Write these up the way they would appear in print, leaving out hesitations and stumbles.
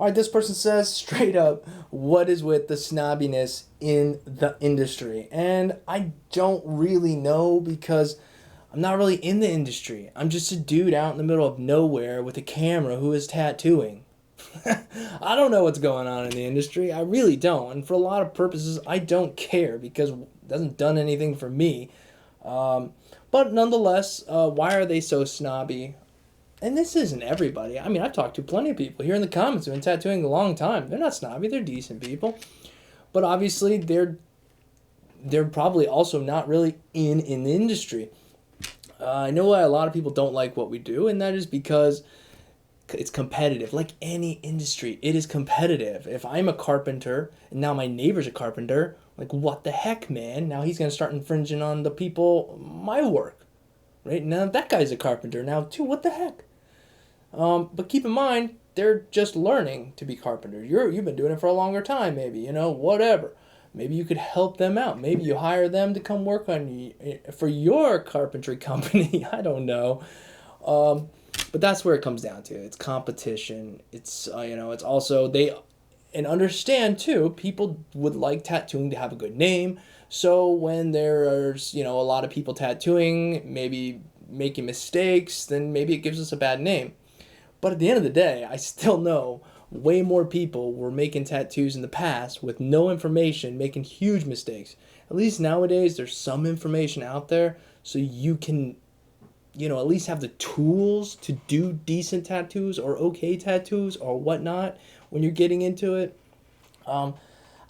All right, this person says straight up, what is with the snobbiness in the industry? And I don't really know because I'm not really in the industry. I'm just a dude out in the middle of nowhere with a camera who is tattooing. I don't know what's going on in the industry. I really don't. And for a lot of purposes, I don't care because it hasn't done anything for me. But nonetheless, why are they so snobby? And this isn't everybody. I mean, I've talked to plenty of people here in the comments who've been tattooing a long time. They're not snobby. They're decent people. But obviously, they're probably also not really in the industry. I know why a lot of people don't like what we do, and that is because it's competitive. Like any industry, it is competitive. If I'm a carpenter and now my neighbor's a carpenter, like what the heck, man? Now he's going to start infringing on the people, my work. Right? Now that guy's a carpenter now too. What the heck? But keep in mind, they're just learning to be carpenters. You've been doing it for a longer time, maybe, whatever. Maybe you could help them out. Maybe you hire them to come work on for your carpentry company. I don't know. But that's where it comes down to. It's competition. It's it's also and understand too, people would like tattooing to have a good name. So when there's, a lot of people tattooing, maybe making mistakes, then maybe it gives us a bad name. But at the end of the day, I still know way more people were making tattoos in the past with no information, making huge mistakes. At least nowadays, there's some information out there so you can, at least have the tools to do decent tattoos or okay tattoos or whatnot when you're getting into it. I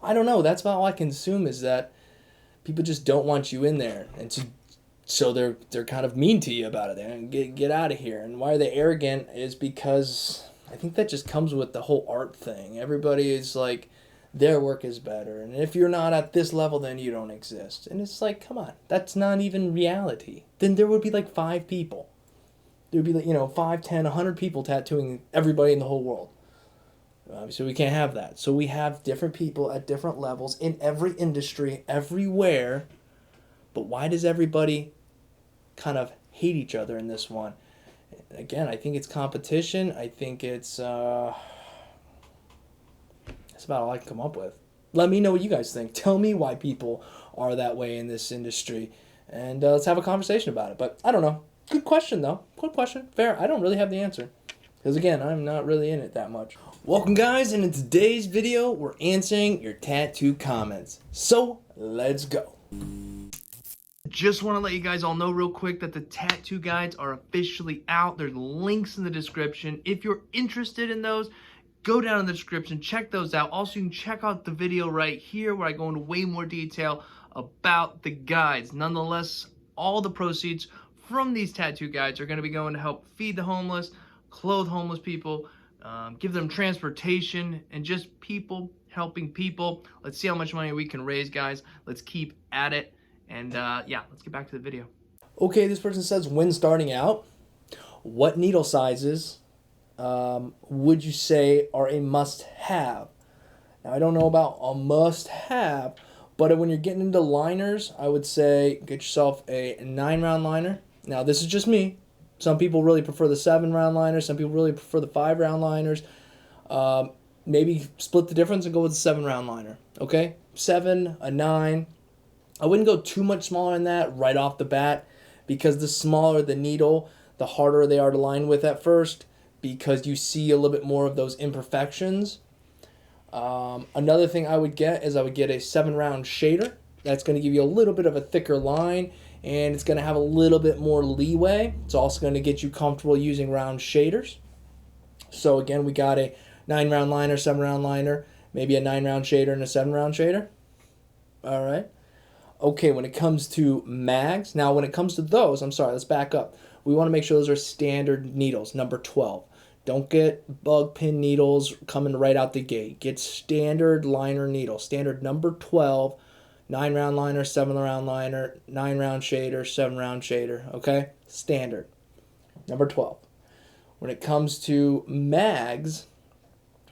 don't know. That's about all I can assume is that people just don't want you in there, and so they're kind of mean to you about it. They're get out of here. And why are they arrogant is because I think that just comes with the whole art thing. Everybody is like, their work is better, and if you're not at this level, then you don't exist. And it's like, come on, that's not even reality. Then there would be like 5 people. There would be like 5, 10, 100 people tattooing everybody in the whole world. Obviously, we can't have that. So we have different people at different levels in every industry, everywhere. But why does everybody kind of hate each other in this one? Again, I think it's competition. I think it's that's about all I can come up with. Let me know what you guys think. Tell me why people are that way in this industry. And let's have a conversation about it. But I don't know. Good question, though. Good question. Fair. I don't really have the answer. Because, again, I'm not really in it that much. Welcome, guys. And in today's video, we're answering your tattoo comments. So, let's go. Just want to let you guys all know real quick that the tattoo guides are officially out. There's links in the description. If you're interested in those, go down in the description, check those out. Also, you can check out the video right here where I go into way more detail about the guides. Nonetheless, all the proceeds from these tattoo guides are going to be going to help feed the homeless, clothe homeless people, give them transportation, and just people helping people. Let's see how much money we can raise, guys. Let's keep at it. And yeah, let's get back to the video. Okay, this person says, when starting out, what needle sizes would you say are a must-have? Now, I don't know about a must-have, but when you're getting into liners, I would say get yourself a 9-round liner. Now, this is just me. Some people really prefer the 7-round liners. Some people really prefer the 5-round liners. Maybe split the difference and go with the 7-round liner. Okay? 7, a 9. I wouldn't go too much smaller than that right off the bat because the smaller the needle, the harder they are to line with at first because you see a little bit more of those imperfections. Another thing I would get is I would get a 7-round shader. That's going to give you a little bit of a thicker line and it's going to have a little bit more leeway. It's also going to get you comfortable using round shaders. So again, we got a 9-round liner, 7-round liner, maybe a 9-round shader and a 7-round shader. All right. Okay, when it comes to mags, now when it comes to those, I'm sorry, let's back up. We want to make sure those are standard needles, number 12. Don't get bug pin needles coming right out the gate. Get standard liner needle, standard number 12, 9-round liner, 7-round liner, 9-round shader, 7-round shader, okay? Standard, number 12. When it comes to mags,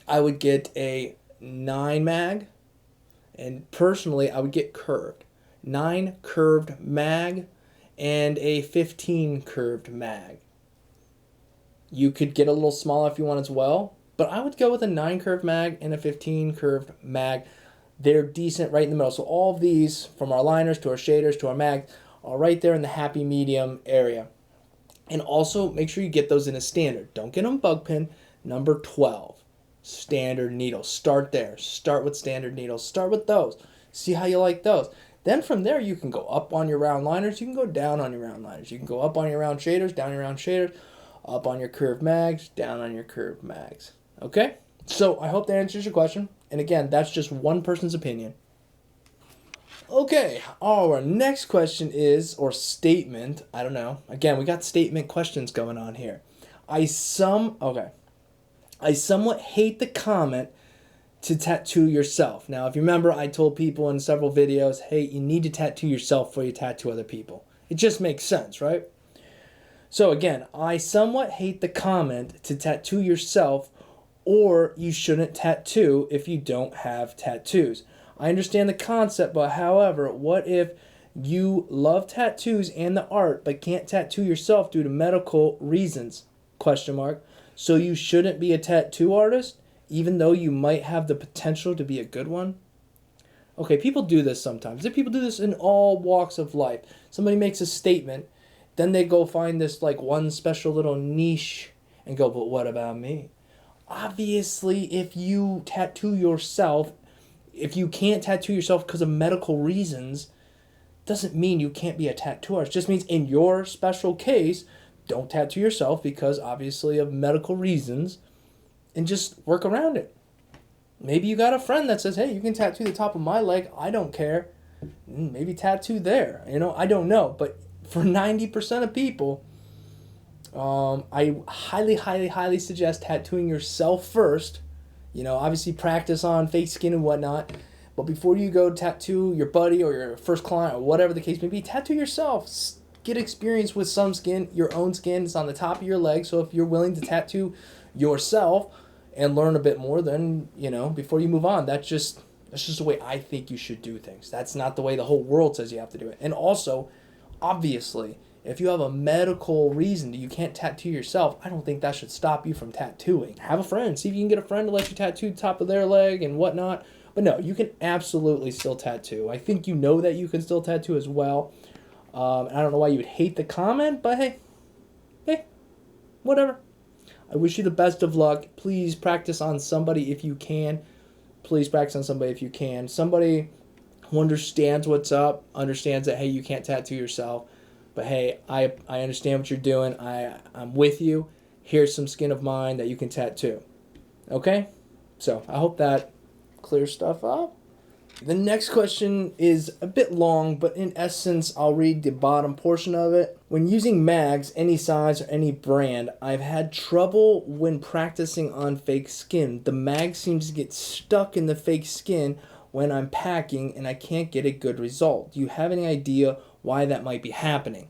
I would get a 9 mag, and personally, I would get curved. 9 curved mag and a 15 curved mag. You could get a little smaller if you want as well, But I would go with a 9 curve mag and a 15 curved mag. They're decent right in the middle. So all of these, from our liners to our shaders to our mags, are right there in the happy medium area. And also make sure you get those in a standard. Don't get them bug pin. Number 12, standard needles. Start there. Start with standard needles. Start with those. See how you like those. Then from there, you can go up on your round liners. You can go down on your round liners. You can go up on your round shaders, down your round shaders, up on your curved mags, down on your curved mags. Okay? So I hope that answers your question. And again, that's just one person's opinion. Okay, our next question is, or statement, I don't know. Again, we got statement questions going on here. I somewhat hate the comment to tattoo yourself. Now, if you remember, I told people in several videos, hey, you need to tattoo yourself before you tattoo other people. It just makes sense, right? So again, I somewhat hate the comment to tattoo yourself, or you shouldn't tattoo if you don't have tattoos. I understand the concept, but however, what if you love tattoos and the art, but can't tattoo yourself due to medical reasons? So you shouldn't be a tattoo artist, even though you might have the potential to be a good one? Okay, people do this sometimes. People do this in all walks of life. Somebody makes a statement, then they go find this like one special little niche and go, but what about me? Obviously, if you tattoo yourself, if you can't tattoo yourself because of medical reasons, doesn't mean you can't be a tattoo artist. It just means in your special case, don't tattoo yourself because obviously of medical reasons, and just work around it. Maybe you got a friend that says, hey, you can tattoo the top of my leg. I don't care. Maybe tattoo there. I don't know. But for 90% of people, I highly suggest tattooing yourself first. Obviously practice on fake skin and whatnot. But before you go tattoo your buddy or your first client or whatever the case may be, tattoo yourself. Get experience with some skin, your own skin. It's on the top of your leg. So if you're willing to tattoo yourself and learn a bit more, then, before you move on, that's just the way I think you should do things. That's not the way the whole world says you have to do it. And also, obviously, if you have a medical reason that you can't tattoo yourself, I don't think that should stop you from tattooing. Have a friend. See if you can get a friend to let you tattoo the top of their leg and whatnot. But no, you can absolutely still tattoo. I think you know that you can still tattoo as well. I don't know why you would hate the comment, but hey, whatever. I wish you the best of luck. Please practice on somebody if you can. Somebody who understands what's up, understands that, hey, you can't tattoo yourself. But hey, I understand what you're doing. I'm with you. Here's some skin of mine that you can tattoo. Okay? So I hope that clears stuff up. The next question is a bit long, but in essence, I'll read the bottom portion of it. When using mags, any size or any brand, I've had trouble when practicing on fake skin. The mag seems to get stuck in the fake skin when I'm packing, and I can't get a good result. Do you have any idea why that might be happening?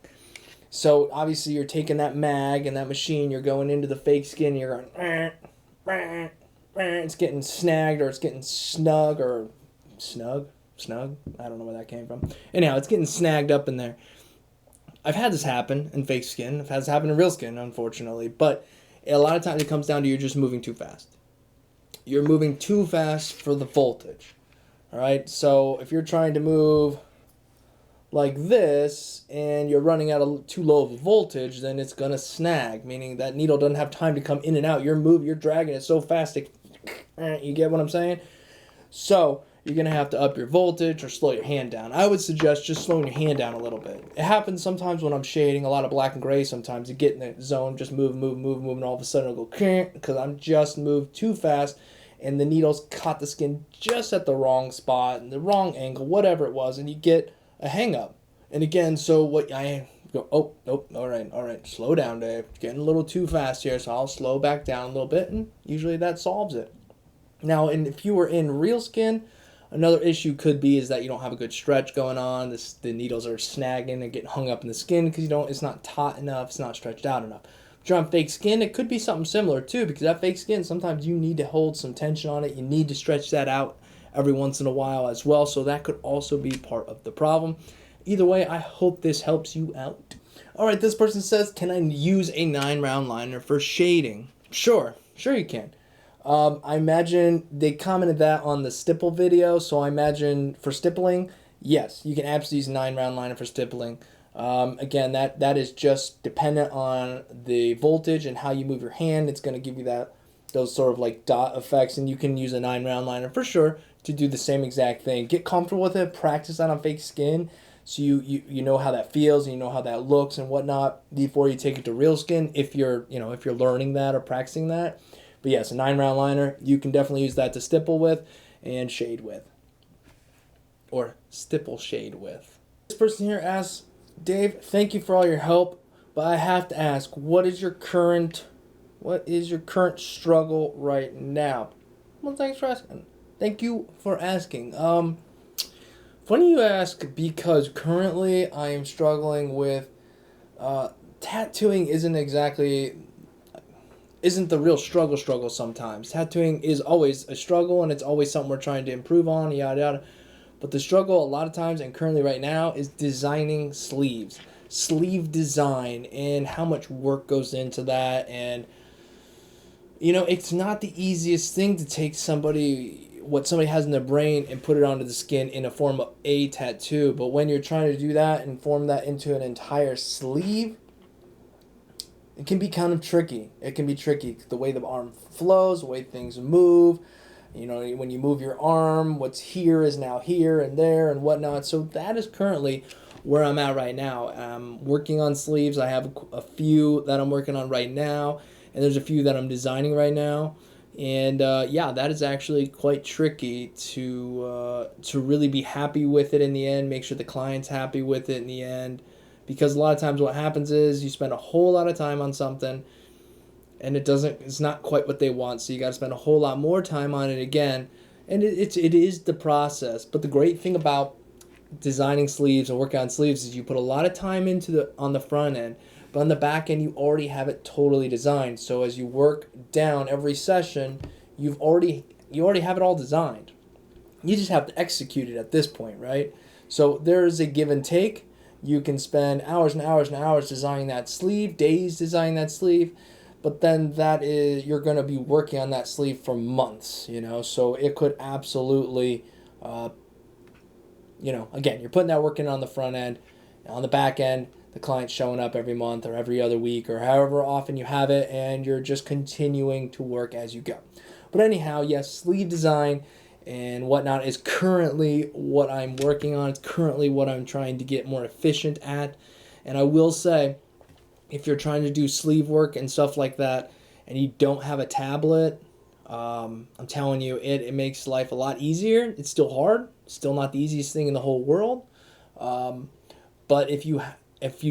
So obviously you're taking that mag and that machine, you're going into the fake skin, and you're going, it's getting snagged, or it's getting snug, or snug, I don't know where that came from. Anyhow, it's getting snagged up in there. I've had this happen in fake skin. I've had this happen in real skin, unfortunately. But a lot of times it comes down to you're just moving too fast. You're moving too fast for the voltage. All right? So if you're trying to move like this and you're running out of too low of a voltage, then it's going to snag, meaning that needle doesn't have time to come in and out. You're dragging it so fast. You get what I'm saying? So you're going to have to up your voltage or slow your hand down. I would suggest just slowing your hand down a little bit. It happens sometimes when I'm shading a lot of black and gray. Sometimes you get in the zone, just move, and all of a sudden it'll go, because I'm just moved too fast, and the needles caught the skin just at the wrong spot, and the wrong angle, whatever it was, and you get a hang up. And again, so what I go, all right, slow down, Dave. Getting a little too fast here, so I'll slow back down a little bit, and usually that solves it. Now, and if you were in real skin, another issue could be is that you don't have a good stretch going on. The needles are snagging and getting hung up in the skin because it's not taut enough, it's not stretched out enough. If you're on fake skin, it could be something similar too, because that fake skin, sometimes you need to hold some tension on it. You need to stretch that out every once in a while as well, so that could also be part of the problem. Either way, I hope this helps you out. All right, this person says, can I use a 9-round liner for shading? Sure you can. I imagine they commented that on the stipple video, so I imagine for stippling, yes, you can absolutely use a 9-round liner for stippling. Again, that is just dependent on the voltage and how you move your hand. It's going to give you those sort of like dot effects, and you can use a 9-round liner for sure to do the same exact thing. Get comfortable with it, practice that on fake skin, so you know how that feels and you know how that looks and whatnot before you take it to real skin. If you're learning that or practicing that. But yes, a 9-round liner, you can definitely use that to stipple with and shade with. Or stipple shade with. This person here asks, Dave, thank you for all your help, but I have to ask, what is your current struggle right now? Well, thanks for asking. Thank you for asking. Funny you ask, because currently I am struggling with tattooing isn't the real struggle sometimes. Tattooing is always a struggle, and it's always something we're trying to improve on, yada yada. But the struggle a lot of times, and currently right now, is designing sleeves. Sleeve design, and how much work goes into that. And, it's not the easiest thing to take what somebody has in their brain and put it onto the skin in a form of a tattoo. But when you're trying to do that and form that into an entire sleeve, it can be kind of tricky. It can be tricky. The way the arm flows, the way things move. When you move your arm, what's here is now here and there and whatnot. So that is currently where I'm at right now. I'm working on sleeves. I have a few that I'm working on right now, and there's a few that I'm designing right now. And that is actually quite tricky to really be happy with it in the end, make sure the client's happy with it in the end. Because a lot of times what happens is you spend a whole lot of time on something and it's not quite what they want. So you got to spend a whole lot more time on it again. And it is the process. But the great thing about designing sleeves and working on sleeves is you put a lot of time on the front end. But on the back end, you already have it totally designed. So as you work down every session, you already have it all designed. You just have to execute it at this point, right? So there's a give and take. You can spend hours and hours and hours designing that sleeve, days designing that sleeve, but then you're going to be working on that sleeve for months, so it could absolutely, again, you're putting that work in on the front end. On the back end, the client's showing up every month or every other week or however often you have it, and you're just continuing to work as you go. But anyhow, yes, sleeve design and whatnot is currently what I'm working on. It's currently what I'm trying to get more efficient at. And I will say, if you're trying to do sleeve work and stuff like that and you don't have a tablet, I'm telling you, it makes life a lot easier. It's still hard. Still not the easiest thing in the whole world. But if you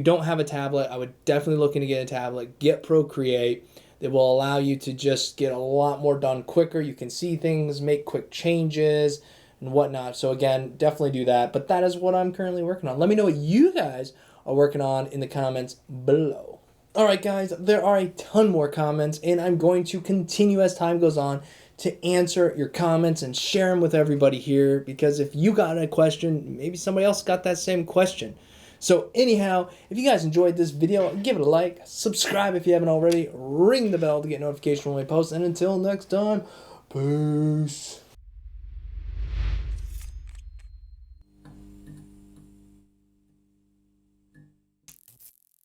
don't have a tablet, I would definitely look into getting a tablet. Get Procreate. It will allow you to just get a lot more done quicker. You can see things, make quick changes, and whatnot. So again, definitely do that. But that is what I'm currently working on. Let me know what you guys are working on in the comments below. All right, guys, there are a ton more comments, and I'm going to continue as time goes on to answer your comments and share them with everybody here, because if you got a question, maybe somebody else got that same question. So anyhow, if you guys enjoyed this video, give it a like, subscribe if you haven't already, ring the bell to get notification when we post, and until next time, peace.